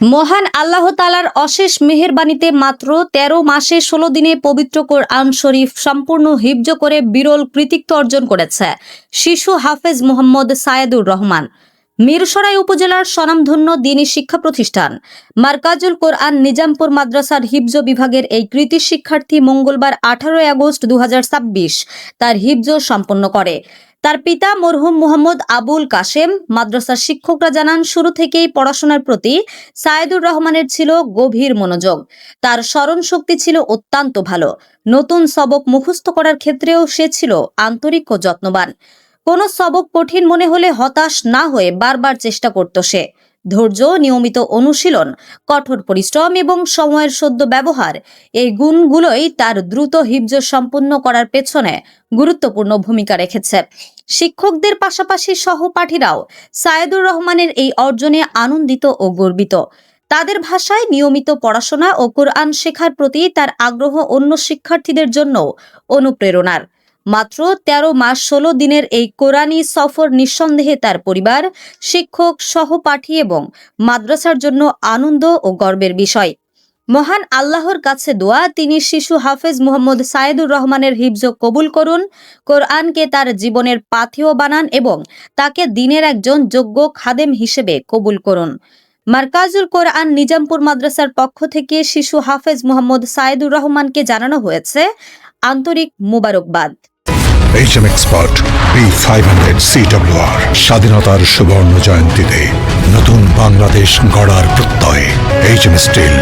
মহান আল্লাহ তাআলার অশেষ মেহেরবানিতে মাত্র ১৩ মাসে ১৬ দিনে পবিত্র কোরআন শরীফ সম্পূর্ণ হিফজ করে বিরল কৃতিত্ব অর্জন করেছে শিশু হাফেজ মোহাম্মদ সায়েদুর রহমান। মিরসরাই উপজেলার স্বনামধন্য দ্বীনী শিক্ষা প্রতিষ্ঠান মারকাজুল কোরআন নিজামপুর মাদ্রাসার হিফজ বিভাগের এই কৃতি শিক্ষার্থী মঙ্গলবার ১৮ আগস্ট ২০২৬ তার হিফজ সম্পন্ন করে। তার পিতা মরহুম মোহাম্মদ আবুল কাশেম। মাদ্রাসার শিক্ষকরা জানান, শুরু থেকেই পড়াশোনার প্রতি সায়েদুর রহমানের ছিল গভীর মনোযোগ। তার স্মরণ শক্তি ছিল অত্যন্ত ভালো। নতুন সবক মুখস্থ করার ক্ষেত্রেও সে ছিল আন্তরিক ও যত্নবান। কোনো সবক কঠিন মনে হলে হতাশ না হয়ে বারবার চেষ্টা করত সে। ধৈর্য, নিয়মিত অনুশীলন, কঠোর পরিশ্রম এবং সময়ের সদ্য ব্যবহার, এই গুণগুলোই তার দ্রুত হিফজ সম্পন্ন করার পেছনে গুরুত্বপূর্ণ ভূমিকা রেখেছে। শিক্ষকদের পাশাপাশি সহপাঠীরাও সায়েদুর রহমানের এই অর্জনে আনন্দিত ও গর্বিত। তাদের ভাষায় নিয়মিত পড়াশোনা ও কোরআন শেখার প্রতি তার আগ্রহ অন্য শিক্ষার্থীদের জন্য অনুপ্রেরণার। মাত্র ১৩ মাস ১৬ দিনের এই কোরআনী সফর নিঃসন্দেহে তার পরিবার, শিক্ষক, সহপাঠী এবং মাদ্রাসার জন্য আনন্দ ও গর্বের বিষয়। মহান আল্লাহর কাছে দোয়া, তিনি শিশু হাফেজ মোহাম্মদ সায়েদুর রহমানের হিফজ কবুল করুন, কোরআনকে তার জীবনের পাথেয় বানান এবং তাকে দ্বীনের একজন যোগ্য খাদেম হিসেবে কবুল করুন। মারকাজুল কোরআন নিজামপুর মাদ্রাসার পক্ষ থেকে শিশু হাফেজ মোহাম্মদ সায়েদুর রহমানকে জানানো হয়েছে আন্তরিক মুবারকবাদ। HM Expert B500 CWR স্বাধীনতার সুবর্ণ জয়ন্তীতে নতুন বাংলাদেশ গড়ার প্রত্যয় HM Steel।